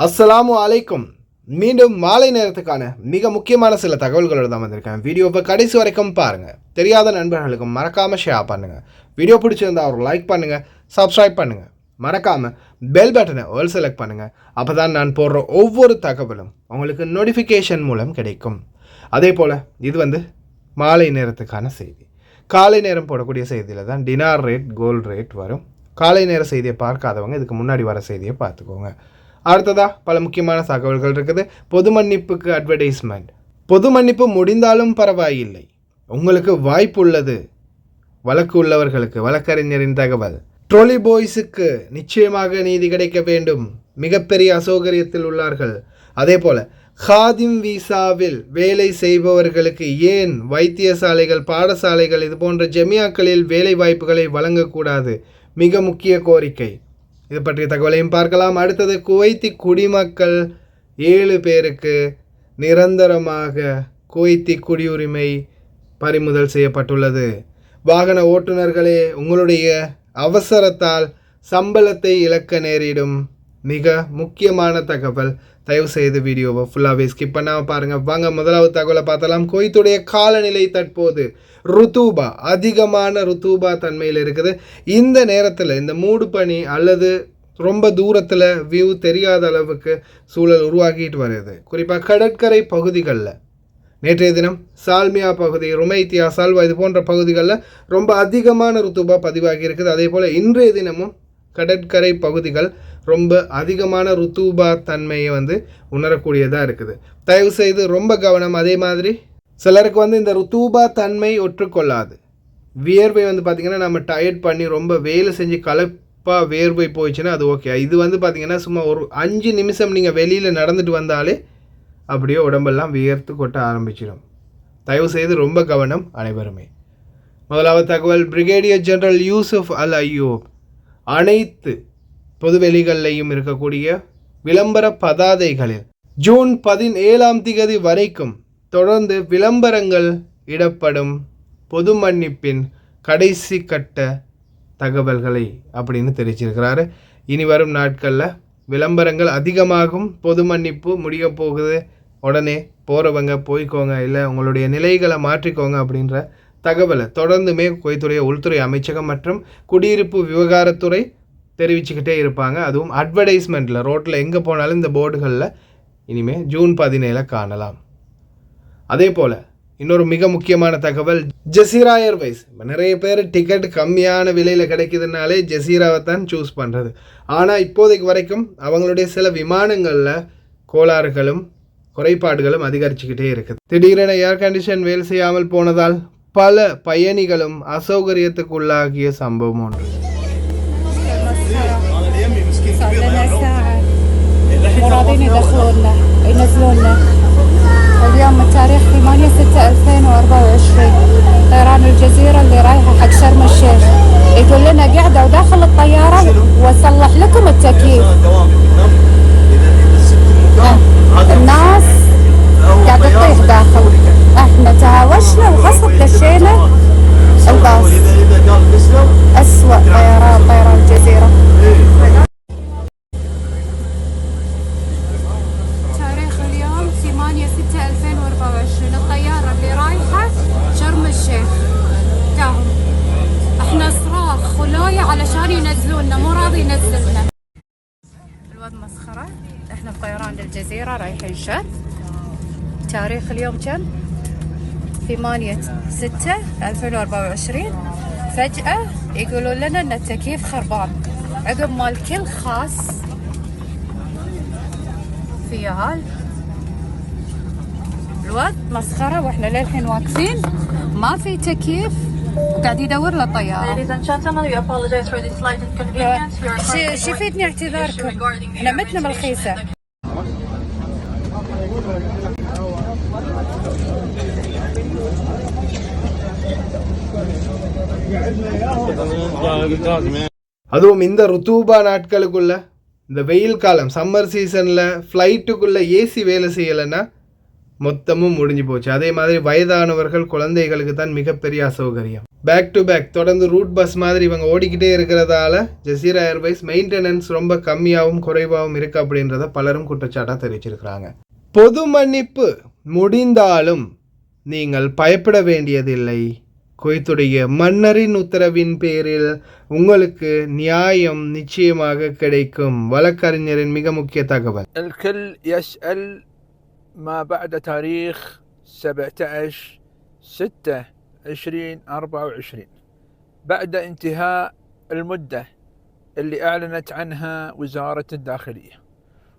அஸ்ஸலாமு அலைக்கும். மீண்டும் மாலை நேரத்துக்கான மிக முக்கியமான சில தகவல்களோடு தான் வந்திருக்கேன். வீடியோவை கடைசி வரைக்கும் பாருங்கள். தெரியாத நண்பர்களுக்கும் மறக்காமல் ஷேர் பண்ணுங்கள். வீடியோ பிடிச்சிருந்தா ஒரு லைக் பண்ணுங்கள், சப்ஸ்கிரைப் பண்ணுங்கள். மறக்காமல் பெல் பட்டனை ஆல் செலக்ட் பண்ணுங்கள். அப்போ தான் நான் போடுற ஒவ்வொரு தகவலும் உங்களுக்கு நோட்டிஃபிகேஷன் மூலம் கிடைக்கும். அதே போல் இது மாலை நேரத்துக்கான செய்தி. காலை நேரம் போடக்கூடிய செய்தியில் தான் டினார் ரேட், கோல்டு ரேட் வரும். காலை நேர செய்தியை பார்க்காதவங்க இதுக்கு முன்னாடி வர செய்தியை பார்த்துக்கோங்க. அடுத்ததாக பல முக்கியமான தகவல்கள் இருக்குது. பொது மன்னிப்புக்கு அட்வர்டைஸ்மெண்ட். பொது மன்னிப்பு முடிந்தாலும் பரவாயில்லை, உங்களுக்கு வாய்ப்பு உள்ளது. வழக்கு உள்ளவர்களுக்கு வழக்கறிஞரின் தகவல். ட்ரோலி பாய்ஸுக்கு நிச்சயமாக நீதி கிடைக்க வேண்டும், மிகப்பெரிய அசௌகரியத்தில் உள்ளார்கள். அதே போல் ஹாதிம் விசாவில் வேலை செய்பவர்களுக்கு ஏன் வைத்தியசாலைகள், பாடசாலைகள் இது போன்ற ஜமியாக்களில் வேலை வாய்ப்புகளை வழங்கக்கூடாது, மிக முக்கிய கோரிக்கை. இது பற்றிய தகவலையும் பார்க்கலாம். அடுத்தது குவைத்தி குடிமக்கள் 7 பேருக்கு நிரந்தரமாக குவைத்தி குடியுரிமை பறிமுதல் செய்யப்பட்டுள்ளது. வாகன ஓட்டுநர்களே, உங்களுடைய அவசரத்தால் சம்பளத்தை இழக்க நேரிடும், மிக முக்கியமான தகவல். தயவு செய்து வீடியோவை ஃபுல்லாகவே ஸ்கிப் பண்ணாமல் பாருங்கள். வாங்க முதலாவது தகவலை பார்த்தலாம். குவைத்துடைய காலநிலை தற்போது ருத்தூபா, அதிகமான ருத்தூபா தன்மையில் இருக்குது. இந்த நேரத்தில் இந்த மூடு பனி அல்லது ரொம்ப தூரத்தில் வியூ தெரியாத அளவுக்கு சூழல் உருவாக்கிட்டு வருது. குறிப்பாக கடற்கரை பகுதிகளில் நேற்றைய தினம் சால்மியா பகுதி, ருமைத்தியா, சால்வா இது போன்ற பகுதிகளில் ரொம்ப அதிகமான ருத்தூபா பதிவாகி இருக்குது. அதே போல் இன்றைய தினமும் கடற்கரை பகுதிகள் ரொம்ப அதிகமான ருத்தூபா தன்மையை உணரக்கூடியதாக இருக்குது. தயவு செய்து ரொம்ப கவனம். அதே மாதிரி சிலருக்கு இந்த ருத்தூபா தன்மை ஒற்றுக்கொள்ளாது. வியர்வை பார்த்திங்கன்னா நம்ம டயர்ட் பண்ணி ரொம்ப வேலை செஞ்சு கலப்பாக வேர்வை போயிடுச்சுன்னா அது ஓகே. இது பார்த்திங்கன்னா சும்மா ஒரு 5 நிமிஷம் நீங்கள் வெளியில் நடந்துட்டு வந்தாலே அப்படியே உடம்பெல்லாம் வியர்த்து கொட்ட ஆரம்பிச்சிடும். தயவு செய்து ரொம்ப கவனம் அனைவருமே. முதலாவது தகவல், பிரிகேடியர் ஜெனரல் யூசுப் அல் அய்யூப் அனைத்து பொதுவெளிகளிலையும் இருக்கக்கூடிய விளம்பர பதாதைகளில் ஜூன் 17 வரைக்கும் தொடர்ந்து விளம்பரங்கள் இடப்படும். பொது மன்னிப்பின் கடைசி கட்ட தகவல்களை அப்படின்னு தெரிவிச்சிருக்கிறாரு. இனி வரும் நாட்களில் விளம்பரங்கள் அதிகமாகும். பொது மன்னிப்பு முடிய போகுது, உடனே போகிறவங்க போய்க்கோங்க, இல்லை உங்களுடைய நிலைகளை மாற்றிக்கோங்க அப்படின்ற தகவலை தொடர்ந்துமே குவைத்துடைய உள்துறை அமைச்சகம் மற்றும் குடியிருப்பு விவகாரத்துறை தெரிவிச்சுக்கிட்டே இருப்பாங்க. அதுவும் அட்வர்டைஸ்மெண்ட்டில் ரோட்டில் எங்கே போனாலும் இந்த போர்டுகளில் இனிமேல் ஜூன் 17 காணலாம். அதே போல் இன்னொரு மிக முக்கியமான தகவல், ஜசீரா ஏர்வைஸ். நிறைய பேர் டிக்கெட் கம்மியான விலையில் கிடைக்குதுனாலே ஜசீராவை தான் சூஸ் பண்ணுறது. ஆனால் இப்போதைக்கு வரைக்கும் அவங்களுடைய சில விமானங்களில் கோளாறுகளும் குறைபாடுகளும் அதிகரிச்சுக்கிட்டே இருக்குது. திடீரென ஏர் கண்டிஷன் வேலை செய்யாமல் போனதால் பல பயணிகளும் அசௌகரியத்துக்கு உள்ளாகிய சம்பவம் ஒன்று. اليوم التاريخ 8/6/2024 طيران الجزيرة اللي رايحة حق شرم الشيخ يقول لنا قاعدة وداخل الطيارة وصلح لكم التكييف. الناس قاعدة تطيح داخل، احنا تهاوشنا وغصب دشينا الباص. أسوأ طيران الجزيرة. تاريخ اليوم 8/6/2024 الطيارة اللي رايحة شرم الشيخ تاهم احنا صراخ خلايا علشان ينزلونا، مو راضي ينزلنا. الوضع مسخرة. احنا بطيران الجزيرة رايحين شد. تاريخ اليوم كم؟ 8/6/2024. فجأة يقولون لنا ان التكييف خربان عقب مال كل خاص في هال. الوضع مسخرة واحنا للحين واقفين ما في تكييف وقاعد يدور له طيارة. Ladies and gentlemen, we apologize for this slight inconvenience. شفتني اعتذاركم، احنا متنا بالخيسة. அதுவும் இந்த ருத்தூபா நாட்களுக்குள்ள, இந்த வெயில் காலம் சம்மர் சீசனில் ஃப்ளைட்டுக்குள்ளே ஏசி வேலை செய்யலைன்னா மொத்தமும் முடிஞ்சு போச்சு. அதே மாதிரி வயதானவர்கள் குழந்தைகளுக்கு தான் மிகப்பெரிய அசௌகரியம். பேக் டு பேக் தொடர்ந்து ரூட் பஸ் மாதிரி இவங்க ஓடிக்கிட்டே இருக்கிறதால ஜசீரா ஏர்வைஸ் மெயின்டெனன்ஸ் ரொம்ப கம்மியாகவும் குறைவாகவும் இருக்குது அப்படின்றத பலரும் குற்றச்சாட்டாக தெரிவிச்சிருக்கிறாங்க. பொது மன்னிப்பு முடிந்தாலும் நீங்கள் பயப்பட வேண்டியதில்லை. குவைத்துடைய மன்னரின் உத்தரவின் பேரில் உங்களுக்கு நியாயம் நிச்சயமாக கிடைக்கும். வழக்கறிஞரின் மிக முக்கிய தகவல். الكل يسأل ما بعد تاريخ 17/6/2024 بعد انتهاء المدة اللي أعلنت عنها وزارة الداخلية،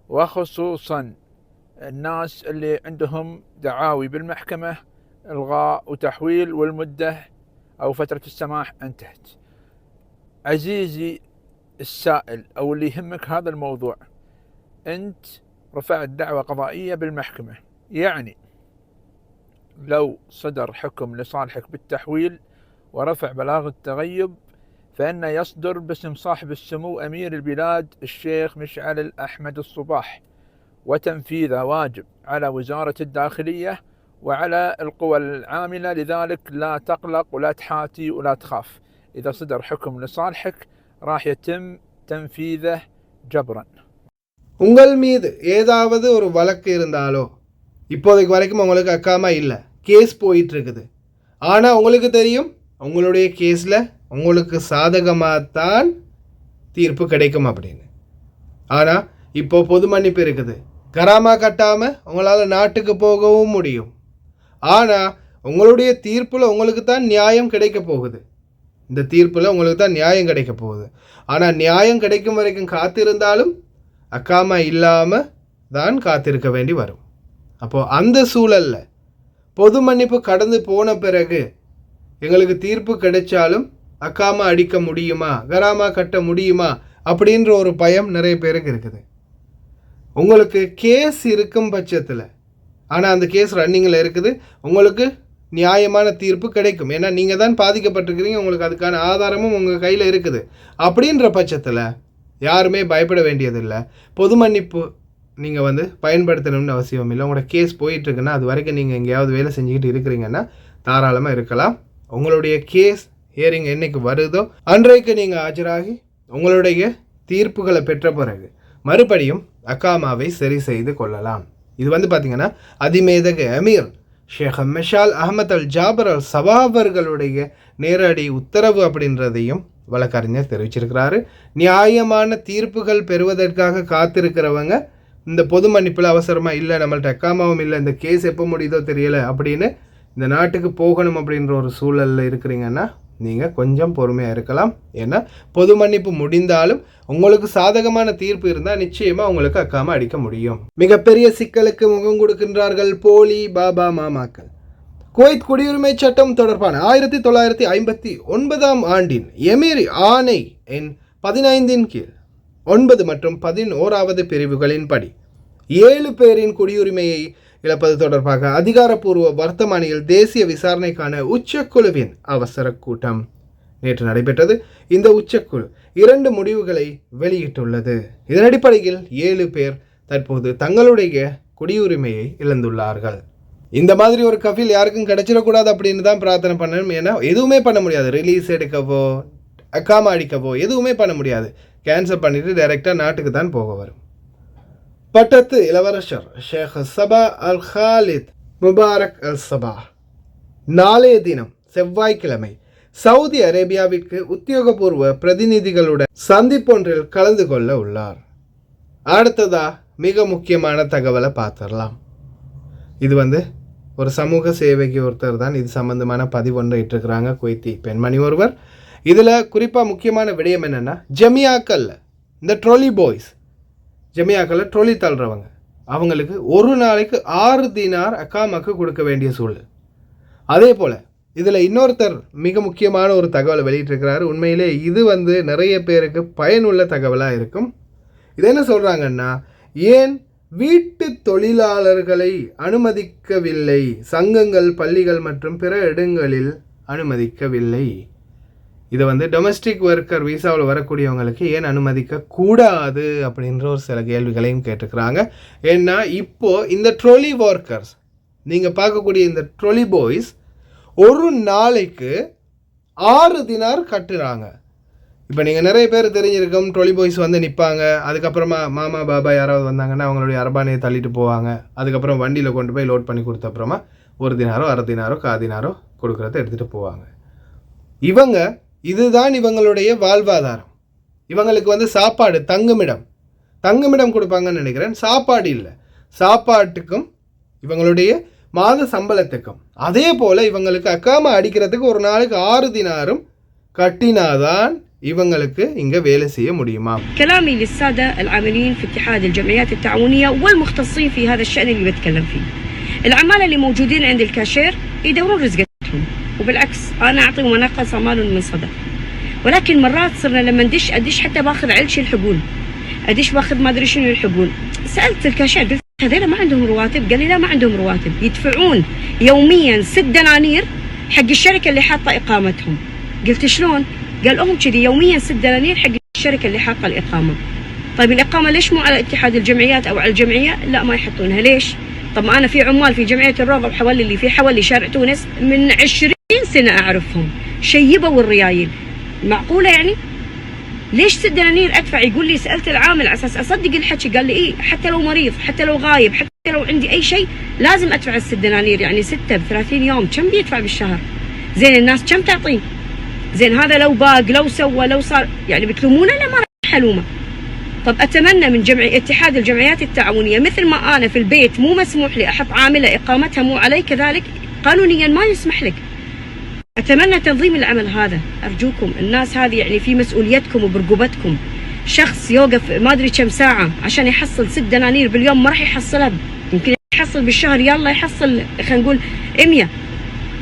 وخصوصا الناس اللي عندهم دعاوي بالمحكمة إلغاء وتحويل والمدة أو فترة السماح انتهت. عزيزي السائل أو اللي يهمك هذا الموضوع، أنت رفعت دعوة قضائية بالمحكمة، يعني لو صدر حكم لصالحك بالتحويل ورفع بلاغ التغيب فإنه يصدر باسم صاحب السمو أمير البلاد الشيخ مشعل الأحمد الصباح، وتنفيذه واجب على وزارة الداخلية وعلى القوى العاملة. لذلك لا تقلق ولا تحاتي ولا تخاف، إذا صدر حكم لصالحك راح يتم تنفيذه جبرا. உங்கள் மீது ஏதாவது ஒரு வழக்கு இருந்தாலோ, இப்போதைக்கு வரைக்கும் உங்களுக்கு அக்காமா இல்லை, கேஸ் போயிட்டு இருக்குது. ஆனால் உங்களுக்கு தெரியும் உங்களுடைய கேஸில் உங்களுக்கு சாதகமாகத்தான் தீர்ப்பு கிடைக்கும் அப்படின்னு. ஆனால் இப்போது பொது மன்னிப்பு இருக்குது, கராமா கட்டாமல் உங்களால் நாட்டுக்கு போகவும் முடியும். ஆனால் உங்களுடைய தீர்ப்பில் உங்களுக்கு தான் நியாயம் கிடைக்க போகுது. இந்த தீர்ப்பில் உங்களுக்கு தான் நியாயம் கிடைக்க போகுது. ஆனால் நியாயம் கிடைக்கும் வரைக்கும் காத்திருந்தாலும் அக்காமா இல்லாமல் தான் காத்திருக்க வேண்டி வரும். அப்போது அந்த சூழலில் பொது மன்னிப்பு கடந்து போன பிறகு எங்களுக்கு தீர்ப்பு கிடைச்சாலும் அக்காமா அடிக்க முடியுமா, கராமா கட்ட முடியுமா அப்படின்ற ஒரு பயம் நிறைய பேருக்கு இருக்குது. உங்களுக்கு கேஸ் இருக்கும் பட்சத்தில், ஆனால் அந்த கேஸ் ரன்னிங்கில் இருக்குது, உங்களுக்கு நியாயமான தீர்ப்பு கிடைக்கும். ஏன்னா நீங்கள் தான் பாதிக்கப்பட்டிருக்கிறீங்க, உங்களுக்கு அதுக்கான ஆதாரமும் உங்கள் கையில் இருக்குது. அப்படின்ற பட்சத்தில் யாருமே பயப்பட வேண்டியதில்லை. பொது மன்னிப்பு நீங்கள் பயன்படுத்தணும்னு அவசியம் இல்லை. உங்களோட கேஸ் போயிட்டுருக்குன்னா அது வரைக்கும் நீங்கள் எங்கேயாவது வேலை செஞ்சுக்கிட்டு இருக்கிறீங்கன்னா தாராளமாக இருக்கலாம். உங்களுடைய கேஸ் ஹியரிங் என்றைக்கு வருதோ அன்றைக்கு நீங்கள் ஆஜராகி உங்களுடைய தீர்ப்புகளை பெற்ற பிறகு மறுபடியும் அக்காமாவை சரி செய்து கொள்ளலாம். இது பார்த்திங்கன்னா அதிமேதக அமீர் ஷேக் மிஷால் அஹமத் அல் ஜாபர் அல் சபா அவர்களுடைய நேரடி உத்தரவு அப்படின்றதையும் வழக்கறிஞர் தெரிவிச்சிருக்கிறாரு. நியாயமான தீர்ப்புகள் பெறுவதற்காக காத்திருக்கிறவங்க இந்த பொது மன்னிப்பில் அவசரமாக இல்லை, நம்மள்ட்ட அக்காமாவும் இல்லை, இந்த கேஸ் எப்போ முடியுதோ தெரியலை அப்படின்னு இந்த நாட்டுக்கு போகணும் அப்படின்ற ஒரு சூழலில் இருக்கிறீங்கன்னா நீங்கள் கொஞ்சம் பொறுமையாக இருக்கலாம். ஏன்னா பொது மன்னிப்பு முடிந்தாலும் உங்களுக்கு சாதகமான தீர்ப்பு இருந்தால் நிச்சயமாக உங்களுக்கு அக்காமா அடிக்க முடியும். மிகப்பெரிய சிக்கலுக்கு முகம் கொடுக்கின்றார்கள் போலி பாபா மாமாக்கள். குவைத் குடியுரிமை சட்டம் தொடர்பான 1959 ஆண்டின் எமிரி ஆணை எண் 15 கீழ் 9 மற்றும் 11வது பிரிவுகளின்படி 7 பேரின் குடியுரிமையை இழப்பது தொடர்பாக அதிகாரப்பூர்வ வர்த்தமானியில் தேசிய விசாரணைக்கான உச்சக்குழுவின் அவசர கூட்டம் நேற்று நடைபெற்றது. இந்த உச்சக்குழு 2 முடிவுகளை வெளியிட்டுள்ளது. இதன் அடிப்படையில் 7 பேர் தற்போது தங்களுடைய குடியுரிமையை இழந்துள்ளார்கள். இந்த மாதிரி ஒரு கஃபில் யாருக்கும் கிடைச்சிடக்கூடாது அப்படின்னு தான் பிரார்த்தனை பண்ணணும். ஏன்னா எதுவுமே பண்ண முடியாது, ரிலீஸ் எடுக்கவோ அக்காமா அடிக்கவோ எதுவுமே பண்ண முடியாது. கேன்சல் பண்ணிவிட்டு டைரெக்டாக நாட்டுக்கு தான் போக வரும். பட்டத்து இளவரசர் ஷேக் சபா அல் ஹாலித் முபாரக் அல் சபா நாளைய தினம் செவ்வாய்க்கிழமை சவுதி அரேபியாவிற்கு உத்தியோகபூர்வ பிரதிநிதிகளுடன் சந்திப்பொன்றில் கலந்து கொள்ள உள்ளார். அடுத்ததா மிக முக்கியமான தகவலை பார்த்துடலாம். இது ஒரு சமூக சேவைக்கு ஒருத்தர் தான் இது சம்பந்தமான பதிவொன்றை இட்டிருக்கிறாங்க, குவைத்தி பெண்மணி ஒருவர். இதில் குறிப்பாக முக்கியமான விடயம் என்னென்னா, ஜமியாக்களில் இந்த ட்ரோலி பாய்ஸ், ஜமியாக்களில் ட்ரோலி தள்ளுறவங்க, அவங்களுக்கு ஒரு நாளைக்கு 6 தீனார் அக்காமாக்கு கொடுக்க வேண்டிய சூழல். அதே போல் இதில் இன்னொருத்தர் மிக முக்கியமான ஒரு தகவலை வெளியிட்டிருக்கிறாரு. உண்மையிலே இது நிறைய பேருக்கு பயனுள்ள தகவலாக இருக்கும். இது என்ன சொல்கிறாங்கன்னா, ஏன் வீட்டு தொழிலாளர்களை அனுமதிக்கவில்லை, சங்கங்கள், பள்ளிகள் மற்றும் பிற இடங்களில் அனுமதிக்கவில்லை. இதை டொமஸ்டிக் ஒர்க்கர் வீசாவில் வரக்கூடியவங்களுக்கு ஏன் அனுமதிக்க கூடாது அப்படின்ற ஒரு சில கேள்விகளையும் கேட்டுக்கிறாங்க. ஏன்னா இப்போது இந்த ட்ரோலி ஒர்க்கர்ஸ் நீங்கள் பார்க்கக்கூடிய இந்த ட்ரொலி பாய்ஸ் ஒரு நாளைக்கு 6 தினார் கட்டுறாங்க. இப்போ நீங்கள் நிறைய பேர் தெரிஞ்சிருக்கும், ட்ரொலி பாய்ஸ் வந்து நிற்பாங்க, அதுக்கப்புறமா மாமா பாபா யாராவது வந்தாங்கன்னா அவங்களுடைய அரபானையை தள்ளிட்டு போவாங்க, அதுக்கப்புறம் வண்டியில் கொண்டு போய் லோட் பண்ணி கொடுத்த அப்புறமா 1 தினாரோ 1/2 தினாரோ 1/4 தினாரோ கொடுக்குறத எடுத்துகிட்டு போவாங்க. இதுதான் இவங்களுடைய வாழ்வாதாரம். இவங்களுக்கு வந்து சாப்பாடு, தங்குமிடம் கொடுப்பாங்கன்னு நினைக்கிறேன். சாப்பாடு இல்லை, சாப்பாட்டுக்கும் இவங்களுடைய மாத சம்பளத்துக்கும். அதே போல் இவங்களுக்கு அக்காமா அடிக்கிறதுக்கு ஒரு நாளைக்கு 6 தினாரும் கட்டினாதான் இவங்களுக்கு இங்க வேலை செய்ய முடியுமா. كلامي للسادة العاملين في اتحاد الجمعيات التعاونية والمختصين في هذا الشأن اللي بتكلم فيه. العمالة اللي موجودين عند الكاشير يدورون رزقتهم، وبالعكس أنا أعطي ونقص أمالهم من صدق. ولكن مرات صرنا لما أدش حتى باخذ علش يلحقون، أدش باخذ ما أدري شنو يلحقون. سألت الكاشير قلت هذول ما عندهم رواتب؟ قال لي لا ما عندهم رواتب، يدفعون يوميا 6 دنانير حق الشركة اللي حاطة إقامتهم. قلت شلون؟ قال لهم كذي يوميا 6 دنانير حق الشركة اللي حاطة الإقامة. طيب الإقامة ليش مو على اتحاد الجمعيات أو على الجمعية؟ لا ما يحطونها. ليش؟ طب أنا في عمال في جمعية الروضة بحوالي اللي في حوالي شارع تونس من 20 سنة أعرفهم، شيبوا الريايل. معقولة يعني؟ ليش 6 دنانير أدفع؟ يقول لي سألت العامل على أساس أصدق الحكي، قال لي إيه حتى لو مريض، حتى لو غايب، حتى لو عندي أي شيء لازم أدفع 6 دنانير. يعني 6 ب30 يوم كم بيدفع بالشهر؟ زين الناس كم تعطيه؟ زين هذا لو باق لو سوى لو صار يعني بتلومونه؟ لا ما راح حلومه. طب أتمنى من اتحاد الجمعيات التعاونية مثل ما أنا في البيت مو مسموح لي أحط عاملة إقامتها مو علي، كذلك قانونيا ما يسمح لك. أتمنى تنظيم العمل هذا، أرجوكم الناس هذه يعني في مسؤوليتكم وبرقبتكم. شخص يوقف ما أدري كم ساعة عشان يحصل 6 دنانير باليوم ما راح يحصلها، يمكن يحصل بالشهر يلا يحصل خلينا نقول 100.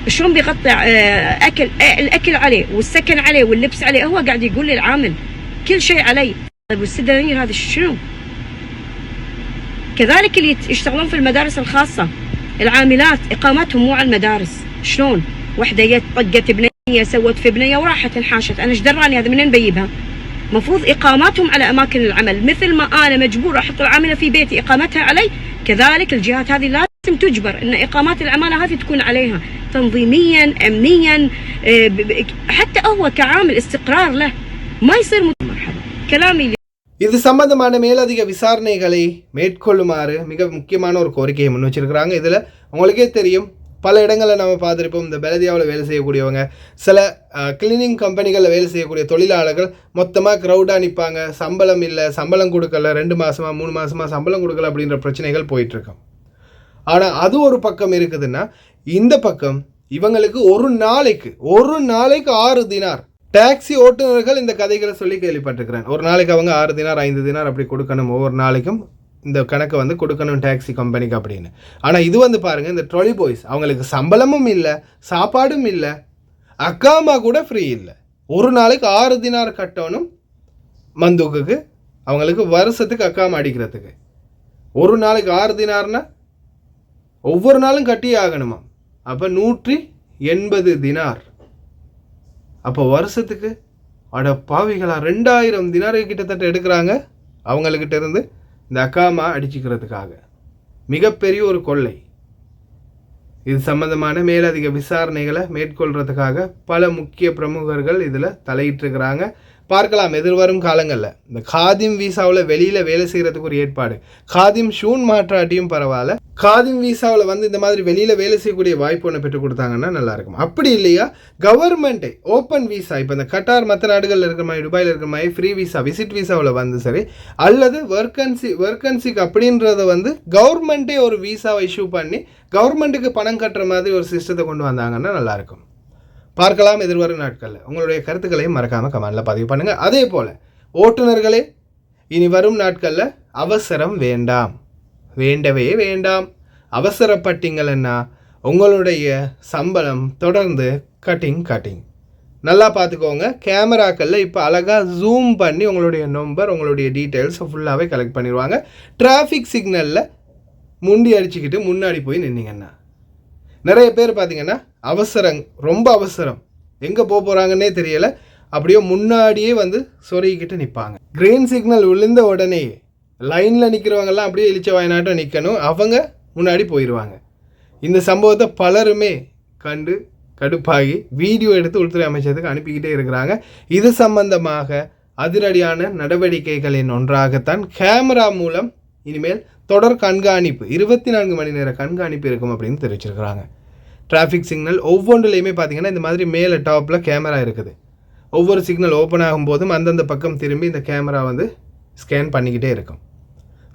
شلون بيقطع الأكل عليه والسكن عليه واللبس عليه؟ هو قاعد يقول لي العامل كل شيء علي. طيب وال6 دنانير هذا شنو؟ كذلك اللي يشتغلون في المدارس الخاصة، العاملات إقامتهم مو على المدارس. شلون؟ وحدة طقت بنية سوت في بنية وراحت انحاشت، أنا ايش دراني هذا منين بجيبها؟ مفروض إقاماتهم على أماكن العمل، مثل ما أنا مجبور أحط العاملة في بيتي إقامتها علي، كذلك الجهات هذه لازم تجبر أن إقامات العمالة هذه تكون عليها تنظيميا أمنيا، حتى هو كعامل استقرار له ما يصير مرحبا. كلامي இது சம்பந்தமான மேலதிக விசாரணைகளை மேற்கொள்ளுமாறு மிக முக்கியமான ஒரு கோரிக்கையை முன் வச்சிருக்கிறாங்க. இதில் உங்களுக்கே தெரியும், பல இடங்களில் நம்ம பார்த்துருப்போம், இந்த பெலதியாவில் வேலை செய்யக்கூடியவங்க, சில கிளீனிங் கம்பெனிகளில் வேலை செய்யக்கூடிய தொழிலாளர்கள் மொத்தமாக க்ரௌடாக நிற்பாங்க, சம்பளம் இல்லை, சம்பளம் கொடுக்கல, 2 மாதமாக 3 மாதமாக சம்பளம் கொடுக்கல அப்படின்ற பிரச்சனைகள் போயிட்டுருக்கோம். ஆனால் அது ஒரு பக்கம் இருக்குதுன்னா, இந்த பக்கம் இவங்களுக்கு ஒரு நாளைக்கு 6 தினார். டாக்ஸி ஓட்டுநர்கள் இந்த கதைகளை சொல்லி கேள்விப்பட்டிருக்கிறேன். ஒரு நாளைக்கு அவங்க 6 தினார் 5 தினார் அப்படி கொடுக்கணும், ஒவ்வொரு நாளைக்கும் இந்த கணக்கை வந்து கொடுக்கணும் டாக்ஸி கம்பெனிக்கு அப்படின்னு. ஆனால் இது வந்து பாருங்கள், இந்த ட்ரொலி பாய்ஸ் அவங்களுக்கு சம்பளமும் இல்லை, சாப்பாடும் இல்லை, அக்காமா கூட ஃப்ரீ இல்லை. ஒரு நாளைக்கு 6 தினார் கட்டணும் மந்தூக்குக்கு, அவங்களுக்கு வருஷத்துக்கு அக்காமா அடிக்கிறதுக்கு. ஒரு நாளைக்கு 6 தினார்னா ஒவ்வொரு நாளும் கட்டி ஆகணுமா? அப்போ 180 தினார். அப்போ வருஷத்துக்கு அட பாவிகளா 2000 தினாரை கிட்டத்தட்ட எடுக்கிறாங்க அவங்கக்கிட்ட இருந்து இந்த அக்காமா அடிச்சுக்கிறதுக்காக. மிகப்பெரிய ஒரு கொள்ளை. இது சம்பந்தமான மேலதிக விசாரணைகளை மேற்கொள்கிறதுக்காக பல முக்கிய பிரமுகர்கள் இதில் தலையிட்டிருக்கிறாங்க. பார்க்கலாம் எதிர்வரும் காலங்களில் இந்த காதிம் வீசாவில் வெளியில் வேலை செய்கிறதுக்கு ஒரு ஏற்பாடு. காதிம் ஷூன் மாற்றாட்டியும் பரவாயில்ல, காதிம் வீசாவில் வந்து இந்த மாதிரி வெளியில் வேலை செய்யக்கூடிய வாய்ப்பு ஒன்று பெற்றுக் கொடுத்தாங்கன்னா நல்லாயிருக்கும். அப்படி இல்லையா கவர்மெண்ட்டே ஓப்பன் வீசா, இப்போ இந்த கட்டார் மற்ற நாடுகளில் இருக்கிற மாதிரி, துபாயில் இருக்கிற மாதிரி ஃப்ரீ வீசா, விசிட் வீசாவில் வந்து சரி, அல்லது ஒர்க்கன்சிக்கு அப்படின்றத வந்து கவர்மெண்ட்டே ஒரு வீசாவை இஷ்யூ பண்ணி கவர்மெண்ட்டுக்கு பணம் கட்டுற மாதிரி ஒரு சிஸ்டத்தை கொண்டு வந்தாங்கன்னா நல்லாயிருக்கும். பார்க்கலாம் எதிர்வரும் நாட்களில். உங்களுடைய கருத்துக்களையும் மறக்காமல் கமெண்டில் பதிவு பண்ணுங்கள். அதே போல் ஓட்டுநர்களே, இனி வரும் நாட்களில் அவசரம் வேண்டாம், வேண்டவே வேண்டாம். அவசரப்பட்டீங்கன்னா உங்களுடைய சம்பளம் தொடர்ந்து கட்டிங். நல்லா பார்த்துக்கோங்க. கேமராக்களில் இப்போ அழகாக ஜூம் பண்ணி உங்களுடைய நம்பர், உங்களுடைய டீட்டெயில்ஸை ஃபுல்லாகவே கலெக்ட் பண்ணிடுவாங்க. டிராஃபிக் சிக்னலில் முண்டி அடிச்சுக்கிட்டு முன்னாடி போய் நின்னீங்கன்னா, நிறைய பேர் பார்த்தீங்கன்னா ரொம்ப அவசரம், எங்கே போக போகிறாங்கன்னே தெரியலை, அப்படியே முன்னாடியே வந்து சொருகிக்கிட்டு நிற்பாங்க. க்ரீன் சிக்னல் விழுந்த உடனே லைனில் நிற்கிறவங்கெல்லாம் அப்படியே இழிச்ச வாய்நாட்டம் நிற்கணும், அவங்க முன்னாடி போயிடுவாங்க. இந்த சம்பவத்தை பலருமே கண்டு கடுப்பாகி வீடியோ எடுத்து உள்துறை அமைச்சருக்கு அனுப்பிக்கிட்டே இருக்கிறாங்க. இது சம்பந்தமாக அதிரடியான நடவடிக்கைகளின் ஒன்றாகத்தான் கேமரா மூலம் இனிமேல் தொடர் கண்காணிப்பு 24 மணி நேர கண்காணிப்பு இருக்கும் அப்படின்னு தெரிவிச்சிருக்கிறாங்க. டிராஃபிக் சிக்னல் ஒவ்வொன்றுலையுமே பார்த்தீங்கன்னா இந்த மாதிரி மேலே டாப்பில் கேமரா இருக்குது. ஒவ்வொரு சிக்னல் ஓப்பன் ஆகும்போதும் அந்தந்த பக்கம் திரும்பி இந்த கேமரா வந்து ஸ்கேன் பண்ணிக்கிட்டே இருக்கும்.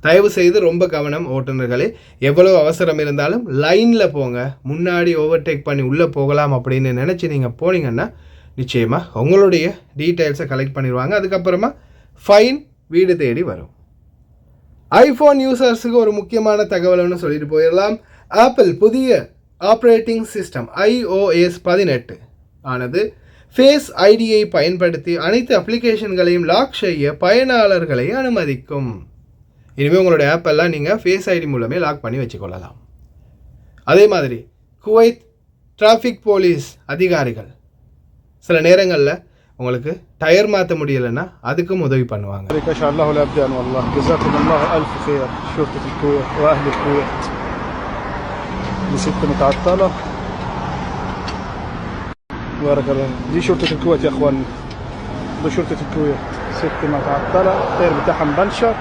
தயவு செய்து ரொம்ப கவனம் ஓட்டுநர்களே. எவ்வளோ அவசரம் இருந்தாலும் லைனில் போங்க. முன்னாடி ஓவர்டேக் பண்ணி உள்ளே போகலாம் அப்படின்னு நினச்சி நீங்கள் போனீங்கன்னா நிச்சயமாக உங்களுடைய டீட்டெயில்ஸை கலெக்ட் பண்ணிடுவாங்க. அதுக்கப்புறமா ஃபைன் வீடு தேடி வரும். ஐஃபோன் யூசர்ஸுக்கு ஒரு முக்கியமான தகவல்னு சொல்லிட்டு போயிடலாம். ஆப்பிள் புதிய ஆப்ரேட்டிங் சிஸ்டம் iOS 18 ஆனது ஃபேஸ் ஐடியை பயன்படுத்தி அனைத்து அப்ளிகேஷன்களையும் லாக் செய்ய பயனாளர்களை அனுமதிக்கும். இனிமேல் உங்களுடைய ஆப்பெல்லாம் நீங்கள் ஃபேஸ் ஐடி மூலமே லாக் பண்ணி வச்சுக்கொள்ளலாம். அதே மாதிரி குவைத் டிராஃபிக் போலீஸ் அதிகாரிகள் சில நேரங்களில் உங்களுக்கு டயர் மாற்ற முடியலைன்னா அதுக்கும் உதவி பண்ணுவாங்க. بارك الله. دي شرطة الكويت يا اخوان، دي شرطة الكويت، ست متعطلة، الطير بتاعها مبنشر.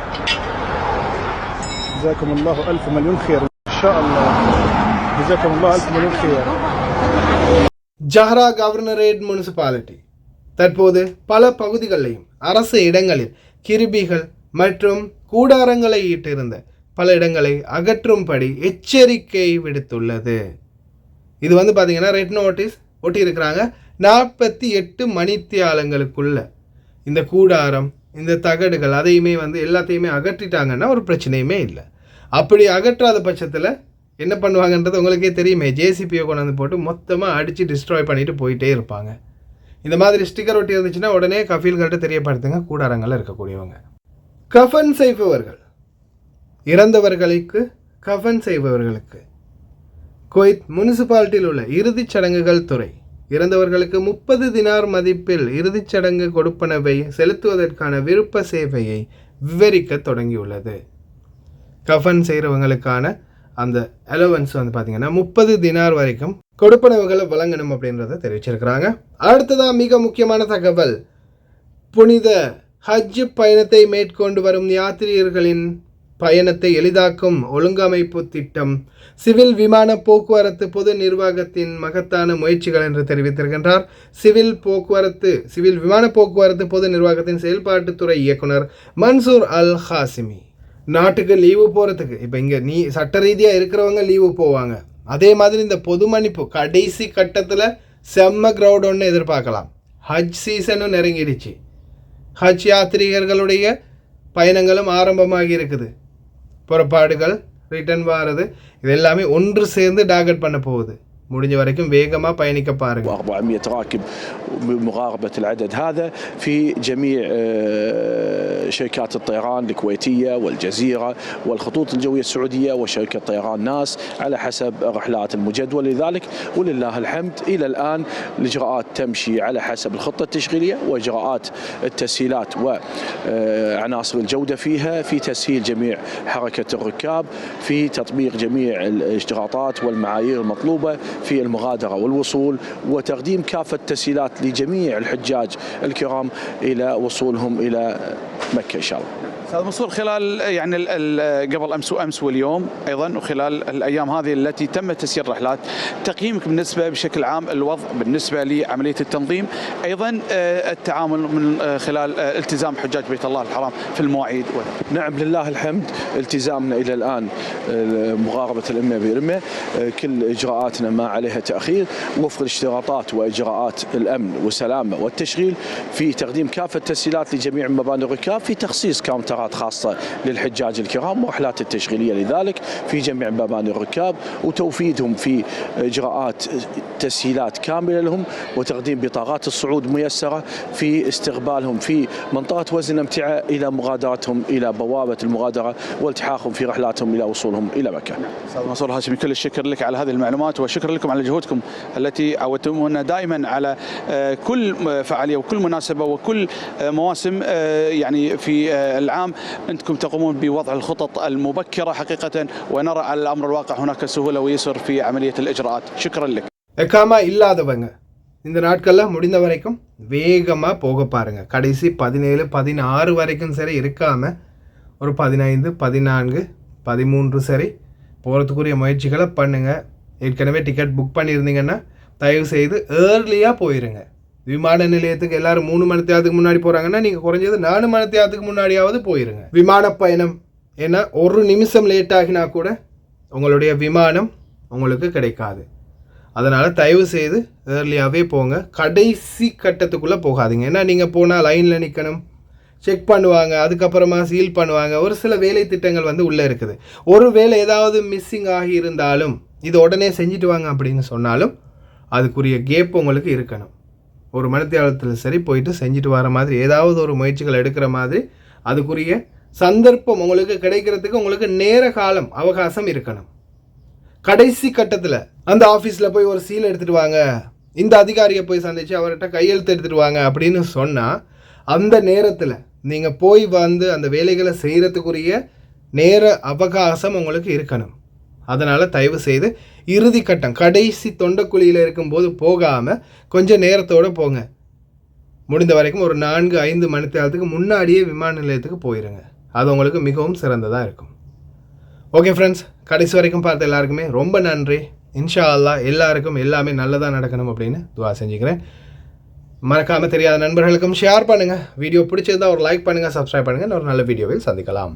جزاكم الله ألف مليون خير إن شاء الله. جزاكم الله ألف مليون خير. ஜஹ்ரா கவர்னரேட் முனிசிபாலிட்டி தற்போது பல பகுதிகளிலும் அரசு இடங்களில் கிருபிகள் மற்றும் கூடாரங்களை ஈட்டிருந்த பல இடங்களை அகற்றும்படி எச்சரிக்கை விடுத்துள்ளது. இது வந்து பார்த்தீங்கன்னா ரெட் நோட்டீஸ் ஒட்டியிருக்கிறாங்க. 48 மணித்தியாலங்களுக்குள்ள இந்த கூடாரம் இந்த தகடுகள் அதையுமே வந்து எல்லாத்தையுமே அகற்றிட்டாங்கன்னா ஒரு பிரச்சனையுமே இல்லை. அப்படி அகற்றாத பட்சத்தில் என்ன பண்ணுவாங்கன்றது உங்களுக்கே தெரியுமே. ஜேசிபியை கொண்டாந்து போட்டு மொத்தமாக அடித்து டிஸ்ட்ராய் பண்ணிட்டு போயிட்டே இருப்பாங்க. இந்த மாதிரி ஸ்டிக்கர் ஒட்டி இருந்துச்சுன்னா உடனே கஃபீல்கள்கிட்ட தெரியப்படுத்துங்க கூடாரங்களில் இருக்கக்கூடியவங்க. கஃபன் செய்பவர்கள் இறந்தவர்களுக்கு கஃபன் செய்பவர்களுக்கு குவைத் முனிசிபாலிட்டியில் உள்ள இறுதிச் சடங்குகள் துறை இறந்தவர்களுக்கு 30 தினார் மதிப்பில் இறுதிச் சடங்கு கொடுப்பனவை செலுத்துவதற்கான விருப்ப சேவையை விவரிக்க தொடங்கியுள்ளது. கஃபன் செய்கிறவங்களுக்கான அந்த அலவன்ஸ் வந்து பார்த்தீங்கன்னா 30 தினார் வரைக்கும் கொடுப்பனவுகளை வழங்கணும் அப்படின்றத தெரிவிச்சிருக்கிறாங்க. அடுத்ததான் மிக முக்கியமான தகவல், புனித ஹஜ் பயணத்தை மேற்கொண்டு வரும் யாத்ரீகர்களின் பயணத்தை எளிதாக்கும் ஒழுங்கமைப்பு திட்டம் சிவில் விமான போக்குவரத்து பொது நிர்வாகத்தின் மகத்தான முயற்சிகள் என்று தெரிவித்திருக்கின்றார். சிவில் விமான போக்குவரத்து பொது நிர்வாகத்தின் செயல்பாட்டுத்துறை இயக்குனர் மன்சூர் அல் ஹாசிமி. நாட்டுக்கு லீவு போகிறதுக்கு இப்போ இங்கே சட்ட ரீதியாக இருக்கிறவங்க லீவு போவாங்க. அதே மாதிரி இந்த பொது மன்னிப்பு கடைசி கட்டத்தில் செம்ம க்ரௌட் ஒன்று எதிர்பார்க்கலாம். ஹஜ் சீசனும் நெருங்கிடுச்சு. ஹஜ் யாத்ரீகர்களுடைய பயணங்களும் ஆரம்பமாகி இருக்குது. புறப்பாடுகள் ரிட்டர்ன் வாரது இது எல்லாமே ஒன்று சேர்ந்து டார்கெட் பண்ண போகுது. முடிஞ்ச வரைக்கும் வேகமாக பயணிக்க பாருங்க. 400 راكب بمغاربة العدد هذا في جميع شركات الطيران الكويتية والجزيرة والخطوط الجوية السعودية وشركة طيران ناس على حسب الرحلات المجدولة. لذلك ولله الحمد إلى الآن الإجراءات تمشي على حسب الخطة التشغيلية وإجراءات التسهيلات وعناصر الجودة فيها في تسهيل جميع حركة الركاب، في تطبيق جميع الاشتراطات والمعايير المطلوبة في المغادرة والوصول، وتقديم كافة التسهيلات لجميع الحجاج الكرام إلى وصولهم إلى مكة إن شاء الله. استاذ منصور، خلال يعني قبل امس واليوم ايضا وخلال الايام هذه التي تم تسيير الرحلات، تقييمك بالنسبه بشكل عام الوضع بالنسبه لعمليه التنظيم، ايضا التعامل من خلال التزام حجاج بيت الله الحرام في المواعيد؟ نعم لله الحمد التزامنا الى الان مغاربه الامه برمه، كل اجراءاتنا ما عليها تاخير وفق الاشتراطات واجراءات الامن والسلامه والتشغيل في تقديم كافه التسهيلات لجميع مباني الركاب، في تخصيص كاونترات خاصة للحجاج الكرام ورحلات التشغيلية لذلك في جميع مباني الركاب، وتوفيدهم في إجراءات تسهيلات كاملة لهم وتقديم بطاقات الصعود ميسرة في استقبالهم في منطقة وزن الامتعة إلى مغادرتهم إلى بوابة المغادرة والتحاقهم في رحلاتهم إلى وصولهم إلى مكة. أستاذ منصور هاشمي، كل الشكر لك على هذه المعلومات وشكرا لكم على جهودكم التي عودتمونا دائما على كل فعالية وكل مناسبة وكل مواسم يعني في العام أنتم تقومون بوضع الخطط المبكرة حقيقة، ونرى على الأمر الواقع هناك سهولة ويسر في عملية الإجراءات. شكرا لك. எக்காமா இல்லாதவங்க இந்த நாட்களில் முடிந்த வரைக்கும் வேகமாக போக பாருங்கள். கடைசி 17, 16 வரைக்கும் சரி இருக்காமல் ஒரு 15, 14, 13 சரி போகிறதுக்குரிய முயற்சிகளை பண்ணுங்கள். ஏற்கனவே டிக்கெட் புக் பண்ணியிருந்தீங்கன்னா தயவு செய்து ஏர்லியாக போயிருங்க. விமான நிலையத்துக்கு எல்லாரும் 3 மணி நேரத்துக்கு முன்னாடி போகிறாங்கன்னா நீங்கள் குறைஞ்சது 4 மணி நேரத்துக்கு முன்னாடியாவது போயிருங்க. விமான பயணம் ஏன்னா ஒரு நிமிஷம் லேட் ஆகினா கூட உங்களுடைய விமானம் உங்களுக்கு கிடைக்காது. அதனால் தயவு செய்து ஏர்லியாகவே போங்க. கடைசி கட்டத்துக்குள்ளே போகாதீங்க. ஏன்னா நீங்கள் போனால் லைனில் நிற்கணும், செக் பண்ணுவாங்க, அதுக்கப்புறமா சீல் பண்ணுவாங்க. ஒரு சில வேலை திட்டங்கள் வந்து உள்ளே இருக்குது. ஒரு வேலை ஏதாவது மிஸ்ஸிங் ஆகி இருந்தாலும் இது உடனே செஞ்சுட்டு வாங்க அப்படின்னு சொன்னாலும் அதுக்குரிய கேப் உங்களுக்கு இருக்கணும். ஒரு மணித்தியாலத்தில் சரி போயிட்டு செஞ்சுட்டு வர மாதிரி ஏதாவது ஒரு முயற்சிகள் எடுக்கிற மாதிரி அதுக்குரிய சந்தர்ப்பம் உங்களுக்கு கிடைக்கிறதுக்கு உங்களுக்கு நேர காலம் அவகாசம் இருக்கணும். கடைசி கட்டத்தில் அந்த ஆஃபீஸில் போய் ஒரு சீல் எடுத்துகிட்டு வாங்க, இந்த அதிகாரியை போய் சந்தித்து அவர்கிட்ட கையெழுத்து எடுத்துகிட்டு வாங்க அப்படின்னு சொன்னால் அந்த நேரத்தில் நீங்கள் போய் வந்து அந்த வேலைகளை செய்கிறதுக்குரிய நேர அவகாசம் உங்களுக்கு இருக்கணும். அதனால் தயவு செய்து இறுதி கட்டம் கடைசி தொண்டக்குழியில் இருக்கும்போது போகாமல் கொஞ்சம் நேரத்தோடு போங்க. முடிந்த வரைக்கும் ஒரு 4-5 மணி நேரத்துக்கு முன்னாடியே விமான நிலையத்துக்கு போயிடுங்க. அது உங்களுக்கு மிகவும் சிறந்ததாக இருக்கும். ஓகே ஃப்ரெண்ட்ஸ், கடைசி வரைக்கும் பார்த்த எல்லாருக்குமே ரொம்ப நன்றி. இன்ஷா அல்லாஹ் எல்லாருக்கும் எல்லாமே நல்லதாக நடக்கணும் அப்படின்னு துவா செஞ்சுக்கிறேன். மறக்காமல் தெரியாத நண்பர்களுக்கும் ஷேர் பண்ணுங்கள். வீடியோ பிடிச்சிருந்தா ஒரு லைக் பண்ணுங்கள், சப்ஸ்கிரைப் பண்ணுங்கள். ஒரு நல்ல வீடியோவில் சந்திக்கலாம்.